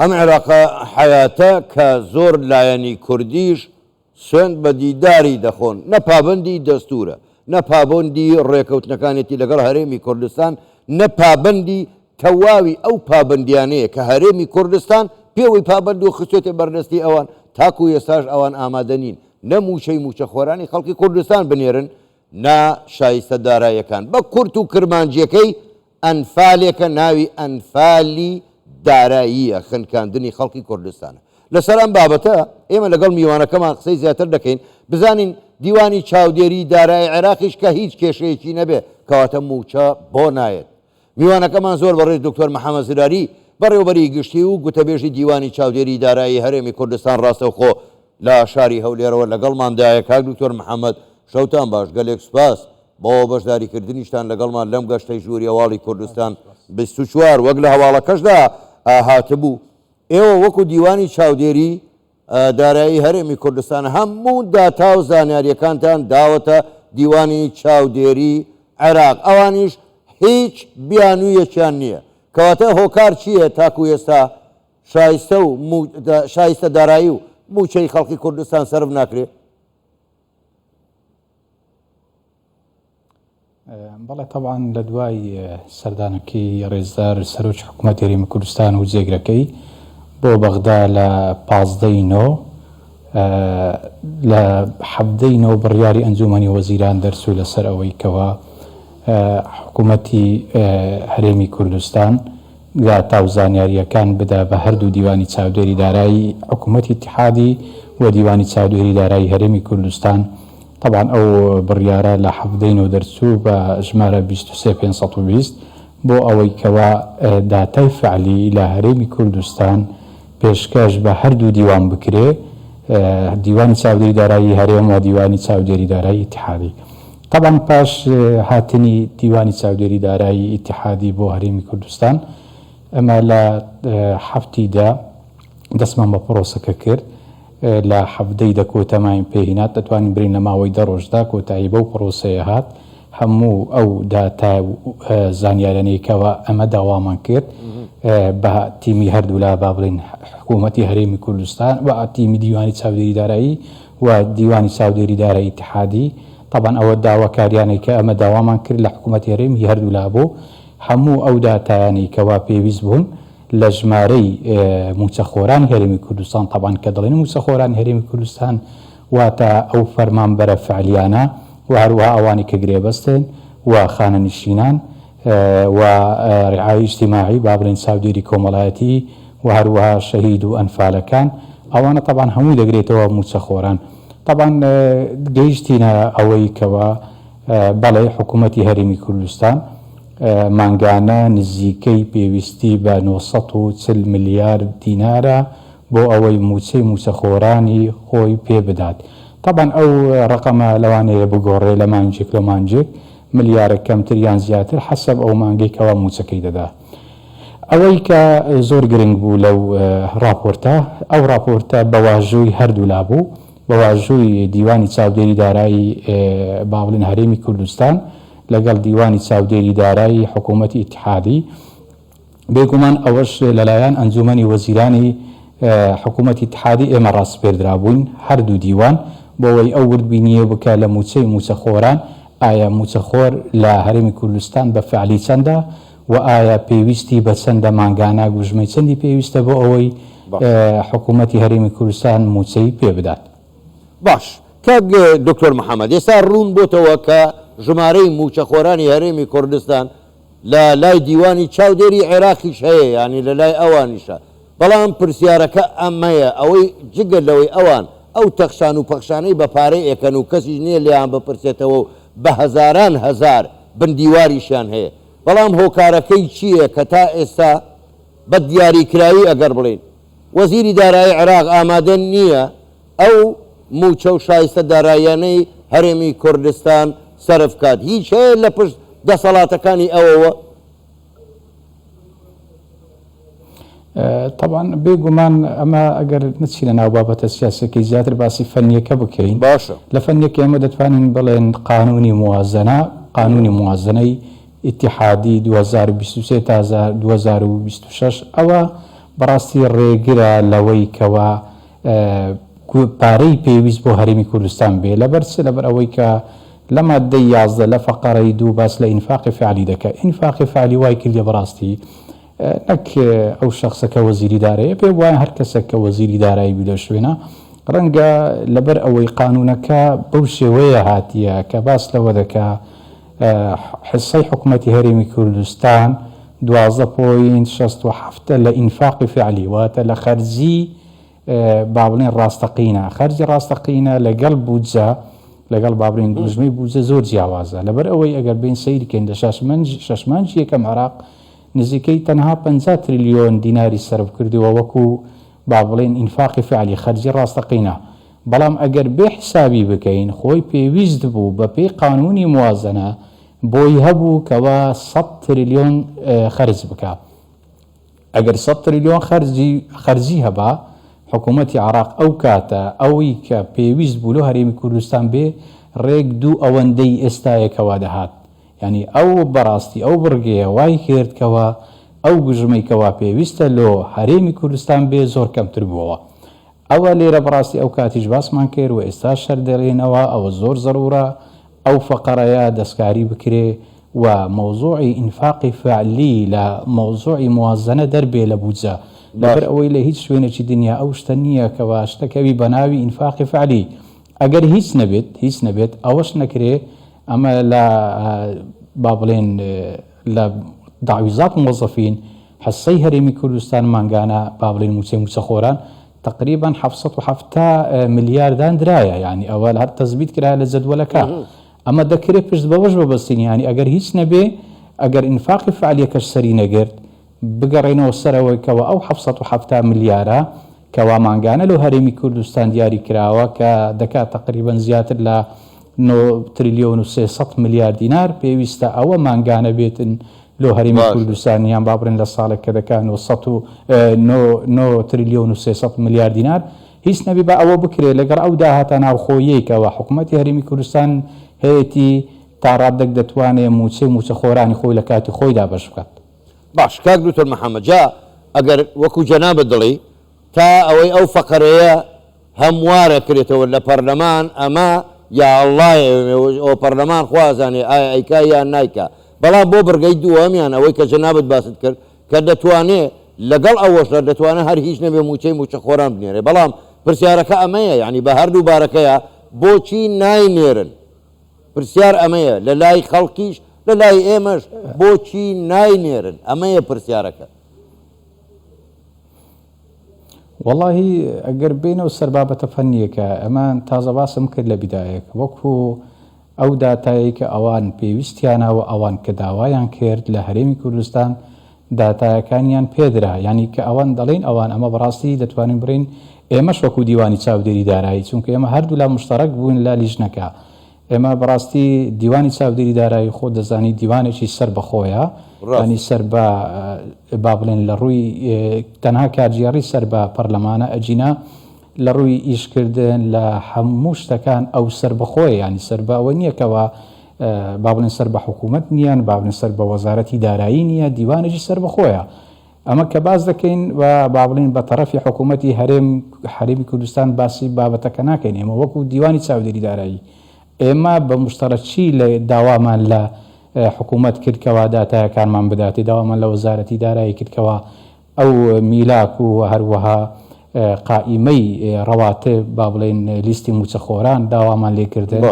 ئەم عێراقە حیاتە کە زۆر لایەنی کوردیش سوێند بە دیداری دەخۆن، نە پابەندی دەستورە، نە پابەندی ڕێکەوتنەکانێتی لەگەڵ هەرێمی کوردستان، نە پابەندی تەواوی ئەو پابەندیانەیە کە هەرێمی کوردستان پێوەی پابەند و خستێتە بەردەستی ئەوان، تاکو ئێستاش ئەوان ئامادە نین نە موچەی موچەخۆرانی خەڵکی کوردستان بنێرن، نا شایستە داراییەکان بە کورت و کرمانجیەکەی ئەنفالێکە، ناوی ئەنفالی داراییە خنکاندنی خەڵکی کوردستانە. لەسەر ئەم بابەتە ئێمە لەگەڵ میوانەکەمان قسەی زیاتر دەکەین، بزانین دیوانی چاودێری دارایی عێراقیش کە هیچ کێشەیەکی نەبێ کەواتە موچە بۆ نایێت. میوانەکەمان زۆر بەڕێز دکتۆر محەممەد زراری بەڕێوەبەری گشتی و گوتەبێژی دیوانی چاودێری دارایی هەرێمی کوردستان ڕاستەوخۆ لە شاری هەولێرەوە لەگەڵماندایە. کاک دکتۆر محەممەد شەوتان باش، گەلێک سوپاس بۆ بەشداریکردنیشتان لەگەڵمان لەم گەشتەی ژووری هەواڵی کوردستان 24 وەک لە هەواڵەکەشدا هاتبوو. ئێوە وەکو دیوانی چاودێری دارایی هەرێمی کوردستان هەموو داتا و زانیاریەکانتان داوەتە دیوانی چاودێری عێراق، ئەوانیش هیچ بیانوویەکیان نییە. کەواتە هۆکار چییە تاکو ئێستا شایستە دارایی و موچەی خەڵکی کوردستان سرف ناکرێت؟ بەڵێ طبعاً لە دوای سەردانەکەی ڕێزدار سەرۆک حکوومەتی هەرێمی کوردستان و جێگرەکەی بۆ بەغدا لە 15 لە 17 بڕیاری ئەنجومەنی وەزیران دەرچوو لەسەر ئەوەی کەوە حکوومەتی هەرێمی کوردستان داتا و زانیاریەکان بدا بە هەردوو دیوانی چاودێری دارایی حکوومەتی اتحادی و دیوانی چاودێری دارایی هەرێمی کوردستان. طبعاً ئەو بڕیارە لە 17 دەرچوو بە ژمارە 23520 بۆ ئەوەی کەوا داتای فعلی لە هەرێمی کوردستان پێشکەش بە هەردوو دیوان بکرێ، دیوانی چاودێری دارایی هەرێم و دیوانی چاودێری دارایی اتحادی. طبعاً پاش هاتنی دیوانی چاودێری دارایی اتحادی بۆ هەرێمی کوردستان ئەمە لە هەفتیدا دەستمان بە پرۆسەکە کرد، لە 17 کۆتەماین پێهینات دەتوانین برین لە ماوەی 10 ڕۆژدا کۆتایی بەو پرۆسەیە هات. هەموو ئەو داتا زانیارانەیەکەوە ئەمە داوامان کرد بە تیمی هەردوو لا با بڵین حکوومەتی هەرێمی کوردستان و تیمی دیوانی چاودێری دارایی و دیوانی چاودێری دارایی اتحادی. طبعاً ئەوە داواکاریانەی کە ئەمە داوامان کرد لە حکوومەتی هەرێمی هەردوو لا بوو هەموو ئەو داتایانی کەوا پێویست بوون لە ژمارەی موچەخۆرانی هەرێمی کوردستان. طبعاً کە دەڵێن موچەخۆرانی هەرێمی کوردستان واتە ئەو فەرمانبەرە فعلیانە و هەروەها ئەوانی کە گرێبەستن و خانەنشینان و ڕعای ئیجتیماعی با بڵێن چاودێری کۆمەڵایەتی و هەروەها شەهید و ئەنفالەکان، ئەوانە طبعاً هەمووی دەگرێتەوە موچەخۆران. طبعاً گەیشتینە ئەوەی کەوە بەڵێ حکوومەتی هەرێمی کوردستان مانگانە نزیکەی پێویستی بە 940 ملیارد دینارە بۆ ئەوەی موچەی موچەخۆرانی خۆی پێ بدات. طبعاً ئەو ڕقەمە لەوانەیە بگۆڕێ لە مانجێک لە مانجێک ملیارە کەمتر یان زیاتر حەسەب ئەو مانگەی کەوا موچەکەی دەدا. ئەوەی کە زۆر گرنگ بوو لەو راپۆرتە، ئەو راپۆرتە بەواژووی هەردوو لا بوو، بەواژووی دیوانی چاودێری دارایی با بڵێن هەرێمی کوردستان لەگەڵ دیوانی چاودێری دارایی حکوومەتی اتحادی. بێگومان ئەوەش لەلایەن ئەنجومەنی وەزیرانی حکوومەتی اتحادی ئێمە ڕاستپێردرا بووین هەردوو دیوان بۆەوەی ئەو وردبینیە بکە لە موچەی موچەخۆران ئایا موچەخۆر لە هەرێمی کوردستان بە فعلی چەندە و ئایا پێویستی بە چەندە مانگانە گوژمەی چەندی پێویستە بۆ ئەوەی حکوومەتی هەرێمی کوردستان موچەی پێ بدات. باش کاک دکتۆر محەممەد، ئێستا ڕوون بۆتەوە کە ژمارەی موچەخۆرانی هەرێمی کوردستان لە لای دیوانی چاودێری عێراقیش هەیە، ینی لە لای ئەوانیشە، بەڵام پرسیارەکە ئەمەیە ئەوەی جگە لەوەی ئەوان ئەو تەخشان و پەخشانەی بە پارەی ئێکەن و کەسی نییە لێیان بپرسێتەوە و بە هەزاران هەزار بندیواریشیان هەیە، بەڵام هۆکارەکەی چییە کە تا ئێستا بە دیاریکراوی ئەگەر بڵین وەزیری دارایی عێراق ئامادە نییە ئەو موچە و شایستە داراییانەی هەرێمی کوردستان سەرف کات؟ هیچ هەیە لە پشت دەسەڵاتەکانی ئەوەوە؟ طبعاً بێگومان ئەمە ئەگەر نچینە ناو بابەتە سیاسەکەی زیاتر باسی فەنیەکە بکەین. باشە، لە فەنیەکە ئێمە دەتوانین بڵێن قانونی موازنەی اتحادی 2023 تا 2026 ئەوە بەڕاستی ڕێگرە لەوەی کەوا پارەی پێویست بۆ هەرێمی کوردستان بێ لەبەر ئەوەی کە لە مادەی 11 لە فەقەرەی 2 باس لە ئینفاقی فعلی دەکات. ئینفاقی فعلی وای کردێ بەڕاستی نەک ئەو شخصەکە وەزیری دارەیە پێ وایە هەر کەسێک کە وەزیری دارایی بی لە شوێنە ڕەنگە لەبەر ئەوەی قانونەکە بەو شێوەیە هاتیە کە باس لەوە دەکا حسەی حکوومەتی هەرێمی کوردستان 12.67 لە ئینفاقی فعلی واتە لە خەرجی با بڵێن ڕاستەقینە خەرجی ڕاستەقینە لەگەڵ بودجە لەگەڵ با بڵێن دوژمەی بودجە زۆر جیاوازە لەبەر ئەوەی ئەگەر بین سەیرکەین لە شەشمانجی یەکەم عێراق نزیکەی تەنها 50 تریلیۆن دیناری سەرف کردووە وەکو با بڵێن ئینفاقی فعلی خەرجی ڕاستەقینە. بەڵام ئەگەر بێ حسابی بکەین خۆی پێویست بوو بە پێی قانونی موازنە بۆی هەبوو کەوا 100 تریلیۆن خەرج بکە. ئەگەر 100 تریلیۆن خەرجی هەبا حکوومەتی عێراق ئەو کاتە ئەوەی کە پێویست بوو لە هەرێمی کوردستان بێ ڕێک دوو ئەوەندەی ئێستایەکەوە دەهات. یعنی ئەو بەڕاستی ئەو بڕگەیە وای کردکەوە ئەو گژمەیکەوە پێویستە لۆ هەرێمی کوردستان بێ زۆر کەمتر بووەوە. ئەوە لێرە بەڕاستی ئەو کاتیش باسمان کرد و ئێستا شەر دەڵێنەوە ئەوە زۆر زەرورە ئەو فەقەرەیە دەستکاری بکرێ و مەوزوعی ئینفاقی فعلی لە مەوزوعی موازنە دەربێ لە بودجە لەبەر ئەوەی لە هیچ شوێنێکی دنیا ئەو شتە نییە کەوا شتەکەوی بەناوی ئینفاقی فعلی ئەگەر هیچ نەبێت ئەوەش نەکرێ ئەمە لە با بڵێن لە داویزات موظفین حسەی هەرێمی کوردستان مانگانە با بڵێن موچەخۆران تقریبا 770 ملیاردان درایە یعنی ئەوە هەر تەزبیت کرا لە جەدوەلەکە ئەمە دەکرێت پشت بەوەش بەبەستین ینی ئەگەر هیچ نەبێ ئەگەر ئینفاقی فعلیەکەش سەری نەگرت بگەڕێنەوە سەرەوەی کەەوە ئەو 770 ملیارە کەوا مانگانە لەو هەرێمی کوردستان دیاری کراوە کە دەکات تقریبا زیاتر لە 9 تریلیۆن و 300 ملیار دینار پێویستە ئەوە مانگانە بێتن لۆ هەرێمی کوردستانیان با بڕێن لە ساڵێک کە دەکات 9 تریلیۆن و 300 ملیار دینار هیچ نەبی بە ئەوە بکرێت لەگەڵ ئەو داهاتە ناوخۆیەکەوە حکوومەتی هەرێمی کوردستان هەیەی تا ڕادێک دەتوانێت موچەخۆرانی خۆی لە کاتی خۆیدا بەش بکات. باش کاک دکتۆر محەممەد جا ئەگەر وەکو جەنابەت دڵی تا ئەوەی ئەو فەقەرەیە هەموارە کرێتەوە لە پەرلەمان ئەمە یا ئەڵڵای ئەو پەرلەمان خوازانێ ئایا ئەیکا یان نایکا بەڵام بۆ بڕگەی دووەمیان ئەوەی کە جەنابەت باست کرد کە دەتوانێت لەگەڵ ئەوەشدا دەتوانێت هەر هیچ نەبێ موچەخۆران بنێرێ بەڵام پرسیارەکە ئەمەیە یعنی بە هەردوو بارەکەیە بۆچی ناینێرن پرسیار ئەمەیە لە لای خەڵکیش لە لای ئێمەش بۆچی ناینێرن ئەمەیە پرسیارەکە. وەڵاهی ئەگەر بینەوە سەربابەتە فەنیەکە ئەمان تازە باسم کرد لە بیدایەک وەکو ئەو داتایی کە ئەوان پێویستیانەوە ئەوان کە داوایان کرد لە هەرێمی کوردستان داتایەکانیان پێدرا ینی کە ئەوان دەڵێن ئەوان ئەمە بەڕاستی دەتوانین بڕین ئێمەش وەکو دیوانی چاودێری دارایی چونکە ئێمە هەردوو لا مشتەرەک بوون لا لیژنەکە ئێمە بەڕاستی دیوانی چاودێری دارایی خۆ دەزانی دیوانێکی سەر بەخۆیە ینی سەر بە با بڵێن لە ڕووی تەنها کارجیێڕی سەر بە پەرلەمانە ئەجینا لە ڕووی ئیشکردن لە هەموو شتەکان ئەو سەر بەخۆی ینی سەر بە ئەوە نییەکەوە با بڵێن سەر بە حکوومەت نییان با بڵێن سەر بە وەزارەتی دارایی نییە دیوانێکی سەر بەخۆیە ئەمە کە باز دەکەین و با بڵێن بە تەرەفی حکوومەتی هەرێمی کوردستان باسی بابەتەکە ناکەین ئێمە وەکو دیوانی چاودێری دارایی ئێمە بە مشتەرەکی لە داوامان لە حکوومەت کردکەوە داتایەکانمان بداتی داوامان لە وەزارەتی دارایی کردکەوە ئەو میلاک و هەروەها قائیمەی ڕەواتب با بڵێن لیستی موچەخۆران داوامان لێکردن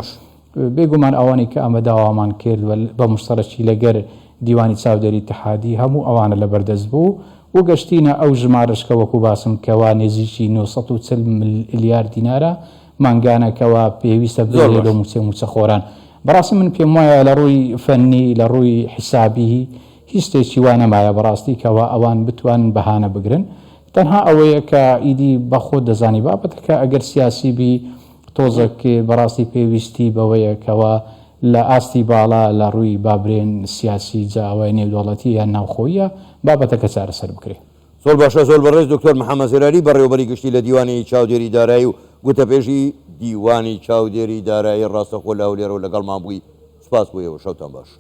بێگومان ئەوانی کە ئەمە داوامان کرد بە مشتەرەکی لەگەر دیوانی چاودێری اتحادی هەموو ئەوانە لە بەردەست بوو و گەشتینە ئەو ژمارەشکە وەکو باسم کەوا نێزیکی 940 ملیار دینارە مانگانەکەەوە پێویستە بێت لە موچەخۆران بەڕاستی من پێم وایە لە ڕووی فەنی لە ڕووی حیسابی هیچ شتێکی وانە مایە بەڕاستی کەەوە ئەوان بتوانن بەهانە بگرن تەنها ئەوەیە کە ئیدی بەخۆ دەزانی بابەتەکە ئەگەر سیاسی بی تۆزێک بەڕاستی پێویستی بەوەیەکەوە لە ئاستی باڵا لە ڕووی بابرێن سیاسی جاوای نێودوڵەتی یان ناوخۆیە بابەتەکە چارەسەر بکرێت. زۆر باشە زۆر بەڕێز دکتۆر محەممەد زێرانی بەڕێوەبەری گشتی لە دیوانی چاودێری دارایی و گوتەپێشی دیوانی چاودێری دارایی ڕاستەخۆ لە هەولێرە و لەگەڵمان بووی سپاس بوویەوە شەوتان باش.